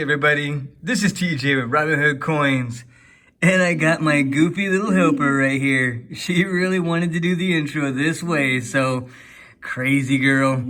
everybody, this is TJ with Robinhood Coins, and I got my goofy little helper right here. She really wanted to do the intro this way, so crazy girl.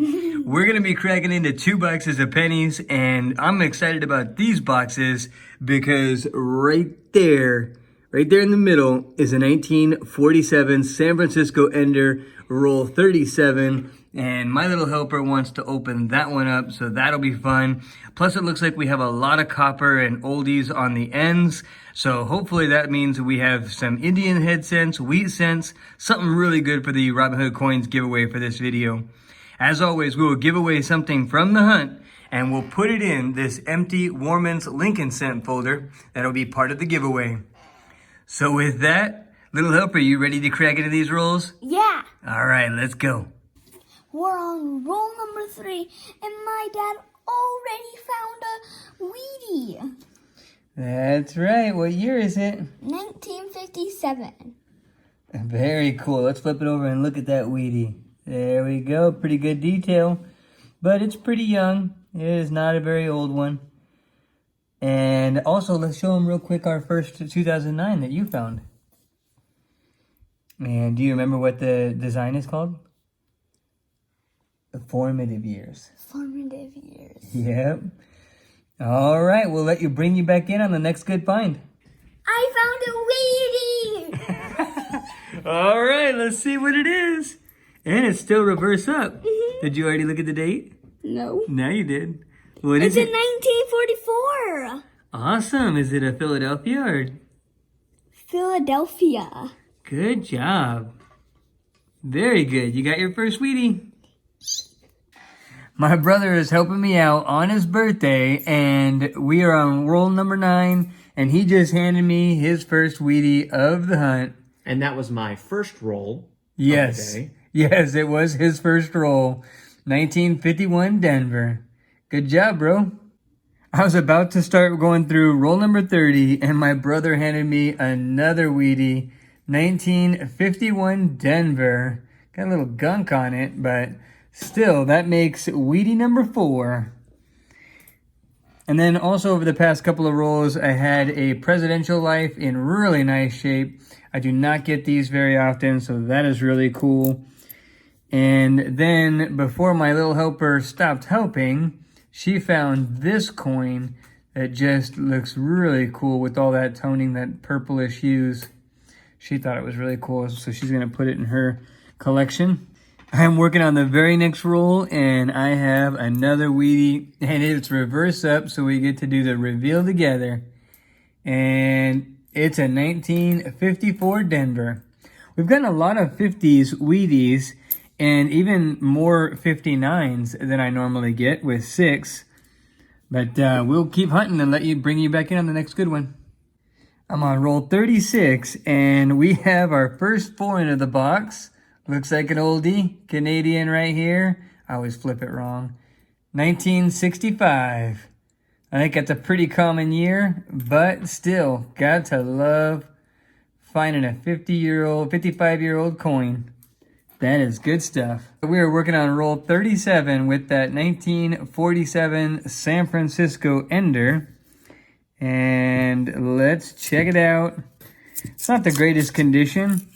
We're gonna be cracking into 2 boxes of pennies, and I'm excited about these boxes because right there in the middle is a 1947 San Francisco Ender, roll 37. And my little helper wants to open that one up, so that'll be fun. Plus, it looks like we have a lot of copper and oldies on the ends. So hopefully that means we have some Indian head cents, wheat cents, something really good for the Robinhood Coins giveaway for this video. As always, we will give away something from the hunt, and we'll put it in this empty Warman's Lincoln cent folder that'll be part of the giveaway. So with that, little helper, you ready to crack into these rolls? Yeah. All right, let's go. We're on roll number 3, and my dad already found a Wheatie. That's right. What year is it? 1957. Very cool. Let's flip it over and look at that Wheatie. There we go. Pretty good detail, but it's pretty young. It is not a very old one. And also, let's show them real quick our first 2009 that you found. And do you remember what the design is called? The formative years. Formative years. Yep. All right, we'll let you bring you back in on the next good find. I found a Wheatie! All right, let's see what it is. And it's still reverse up. Mm-hmm. Did you already look at the date? No. Now you did. What is It's it? in 1944. Awesome. Is it a Philadelphia or? Philadelphia. Good job. Very good. You got your first Wheatie. My brother is helping me out on his birthday, and we are on roll number 9, and he just handed me his first Wheatie of the hunt. And that was my first roll. Yes. Of the day. Yes, it was his first roll. 1951 Denver. Good job, bro. I was about to start going through roll number 30, and my brother handed me another Wheatie. 1951 Denver. Got a little gunk on it, but still, that makes Wheatie number 4. And then also over the past couple of rolls, I had a presidential life in really nice shape. I do not get these very often, so that is really cool. And then before my little helper stopped helping, she found this coin that just looks really cool with all that toning, that purplish hues. She thought it was really cool, so she's going to put it in her collection. I'm working on the very next roll, and I have another Wheatie, and it's reverse up, so we get to do the reveal together. And it's a 1954 Denver. We've gotten a lot of 50s Wheaties, and even more 59s than I normally get with 6. But we'll keep hunting and bring you back in on the next good one. I'm on roll 36, and we have our first foreign of the box. Looks like an oldie, Canadian right here. I always flip it wrong. 1965. I think that's a pretty common year, but still, got to love finding a 55-year-old coin. That is good stuff. We are working on roll 37 with that 1947 San Francisco Ender. And let's check it out. It's not the greatest condition.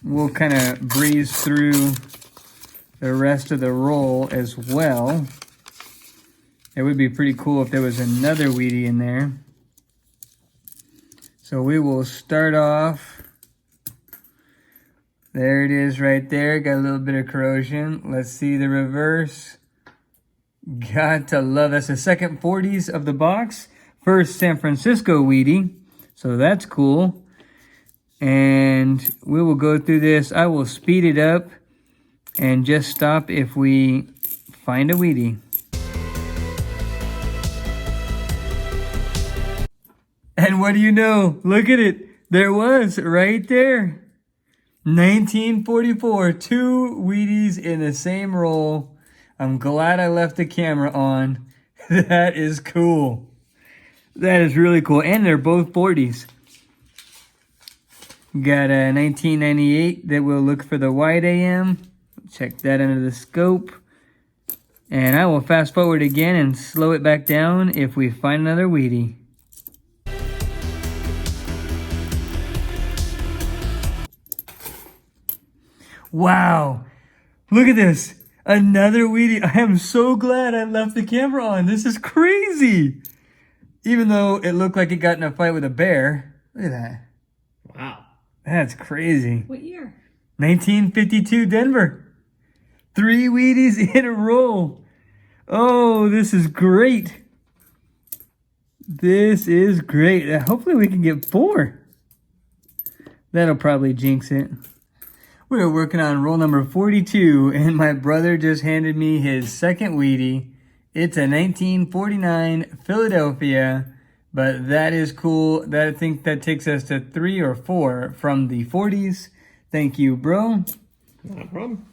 We'll kind of breeze through the rest of the roll as well. It would be pretty cool if there was another Wheatie in there. So we will start off. There it is right there. Got a little bit of corrosion. Let's see the reverse. Got to love, that's the second 40s of the box. First San Francisco Wheatie. So that's cool. And we will go through this. I will speed it up and just stop if we find a Wheatie. And what do you know? Look at it. There was right there. 1944. 2 Wheaties in the same roll. I'm glad I left the camera on. That is cool. That is really cool. And they're both 40s. Got a 1998 that will look for the wide AM. Check that under the scope. And I will fast forward again and slow it back down if we find another Wheatie. Wow, look at this. Another Wheatie. I am so glad I left the camera on. This is crazy. Even though it looked like it got in a fight with a bear. Look at that. Wow. That's crazy. What year? 1952 Denver. 3 Wheaties in a row. Oh, this is great. This is great. Hopefully we can get 4. That'll probably jinx it. We are working on roll number 42, and my brother just handed me his second Wheatie. It's a 1949 Philadelphia, but that is cool. I think that takes us to 3 or 4 from the 40s. Thank you, bro. Not a problem.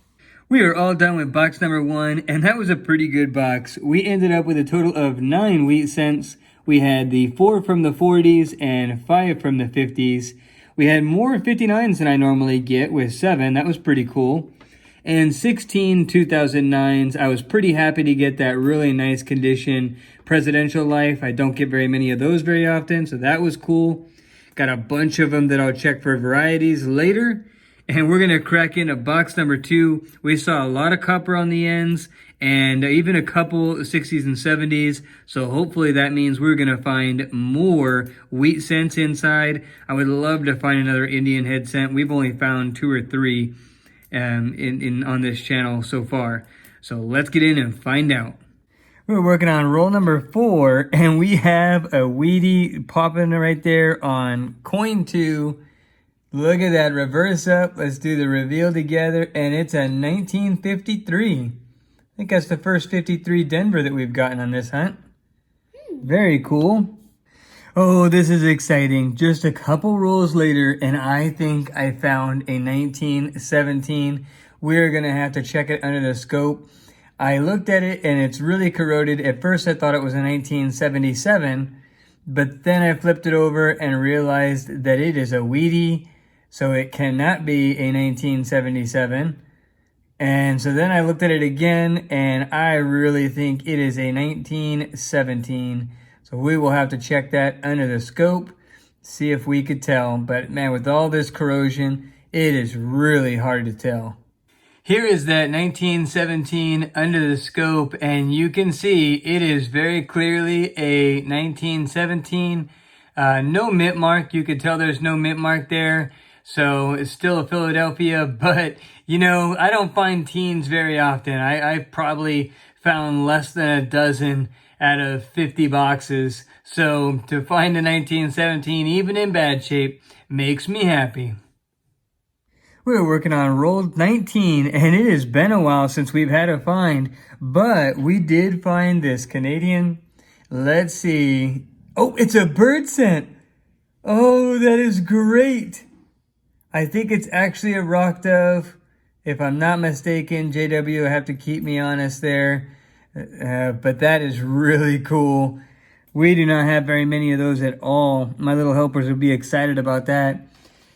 We are all done with box number 1, and that was a pretty good box. We ended up with a total of 9 wheat cents. We had the 4 from the 40s and 5 from the 50s. We had more 59s than I normally get with 7. That was pretty cool. And 16 2009s. I was pretty happy to get that really nice condition presidential life. I don't get very many of those very often, so that was cool. Got a bunch of them that I'll check for varieties later. And we're going to crack into box number 2. We saw a lot of copper on the ends and even a couple 60s and 70s. So hopefully that means we're going to find more wheat cents inside. I would love to find another Indian head cent. We've only found 2 or 3 on this channel so far. So let's get in and find out. We're working on roll number 4, and we have a Wheatie popping right there on coin 2. Look at that, reverse up. Let's do the reveal together, and it's a 1953. I think that's the first 53 Denver that we've gotten on this hunt. Very cool. Oh, this is exciting. Just a couple rolls later, and I think I found a 1917. We're going to have to check it under the scope. I looked at it, and it's really corroded. At first, I thought it was a 1977, but then I flipped it over and realized that it is a Wheatie. So it cannot be a 1977. And so then I looked at it again, and I really think it is a 1917. So we will have to check that under the scope, see if we could tell. But man, with all this corrosion, it is really hard to tell. Here is that 1917 under the scope, and you can see it is very clearly a 1917. No mint mark. You could tell there's no mint mark there. So it's still a Philadelphia, but you know, I don't find teens very often. I've probably found less than a dozen out of 50 boxes. So to find a 1917, even in bad shape, makes me happy. We're working on roll 19, and it has been a while since we've had a find, but we did find this Canadian. Let's see. Oh, it's a bird scent. Oh, that is great. I think it's actually a rock dove. If I'm not mistaken, JW will have to keep me honest there. But that is really cool. We do not have very many of those at all. My little helpers would be excited about that.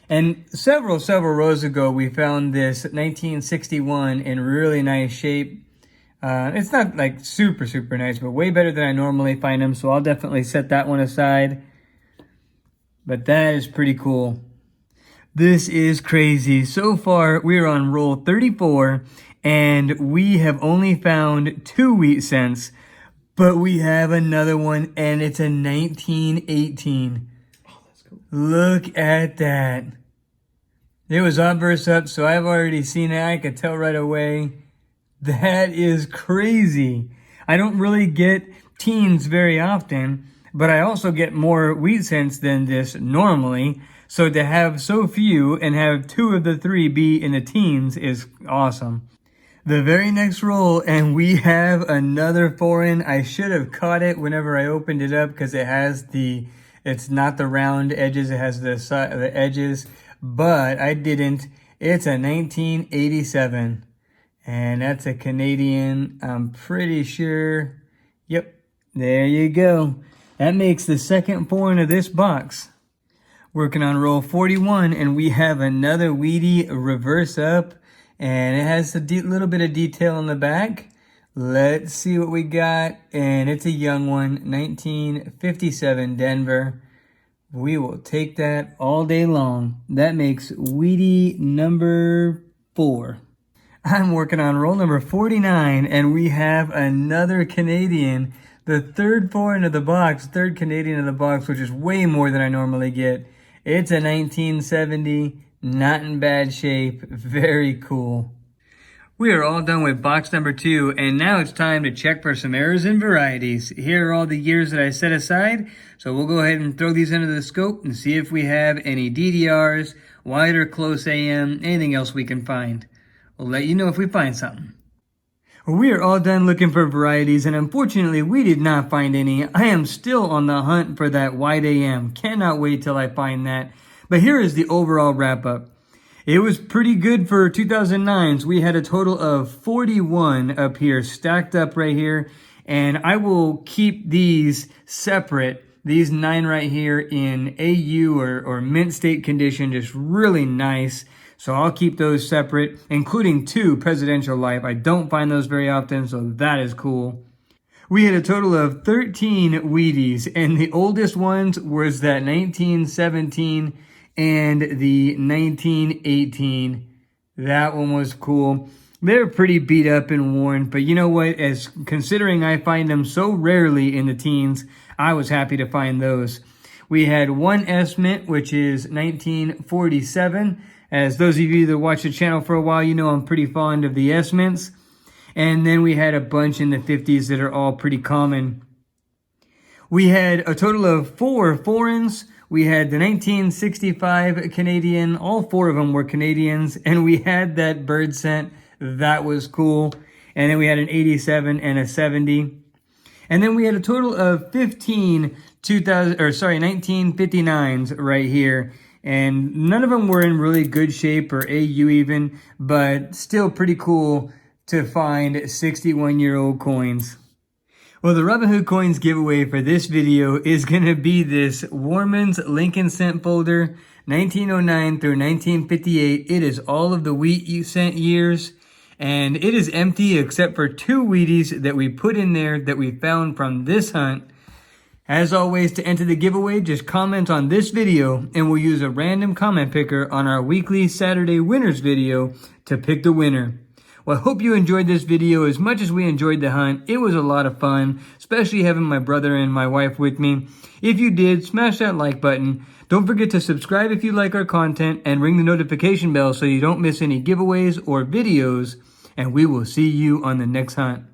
And several rows ago, we found this 1961 in really nice shape. It's not like super nice, but way better than I normally find them. So I'll definitely set that one aside. But that is pretty cool. This is crazy. So far, we're on roll 34, and we have only found 2 wheat cents, but we have another one, and it's a 1918. Oh, that's cool. Look at that. It was obverse up, so I've already seen it. I could tell right away. That is crazy. I don't really get teens very often, but I also get more wheat cents than this normally. So to have so few and have 2 of the 3 be in the teens is awesome. The very next roll, and we have another foreign. I should have caught it whenever I opened it up because it has it's not the round edges, it has the edges, but I didn't. It's a 1987, and that's a Canadian, I'm pretty sure. Yep, there you go. That makes the second foreign of this box. Working on roll 41, and we have another Wheatie reverse up, and it has a little bit of detail in the back. Let's see what we got. And it's a young one, 1957 Denver. We will take that all day long. That makes Wheatie number 4. I'm working on roll number 49, and we have another Canadian. The third foreign of the box, third Canadian of the box, which is way more than I normally get. It's a 1970, not in bad shape. Very cool. We are all done with box number 2, and now it's time to check for some errors and varieties. Here are all the years that I set aside, so we'll go ahead and throw these into the scope and see if we have any DDRs, wide or close AM, anything else we can find. We'll let you know if we find something. We are all done looking for varieties, and unfortunately we did not find any. I am still on the hunt for that wide AM. Cannot wait till I find that. But here is the overall wrap-up. It was pretty good for 2009s. We had a total of 41 up here, stacked up right here. And I will keep these separate, these 9 right here in AU or mint state condition, just really nice. So I'll keep those separate, including 2 presidential life. I don't find those very often, so that is cool. We had a total of 13 Wheaties, and the oldest ones was that 1917 and the 1918. That one was cool. They're pretty beat up and worn, but you know what? As considering I find them so rarely in the teens, I was happy to find those. We had one S-Mint, which is 1947. As those of you that watch the channel for a while, you know I'm pretty fond of the S-Mints. And then we had a bunch in the 50s that are all pretty common. We had a total of 4 foreigns. We had the 1965 Canadian. All 4 of them were Canadians. And we had that bird scent. That was cool. And then we had an 87 and a 70. And then we had a total of 15 1959s right here. And none of them were in really good shape or AU even, but still pretty cool to find 61-year-old coins. Well, the Robinhood Coins giveaway for this video is going to be this Warman's Lincoln Cent folder, 1909 through 1958. It is all of the wheat cent years, and it is empty except for 2 Wheaties that we put in there that we found from this hunt. As always, to enter the giveaway, just comment on this video, and we'll use a random comment picker on our weekly Saturday winners video to pick the winner. Well, I hope you enjoyed this video as much as we enjoyed the hunt. It was a lot of fun, especially having my brother and my wife with me. If you did, smash that like button. Don't forget to subscribe if you like our content and ring the notification bell so you don't miss any giveaways or videos. And we will see you on the next hunt.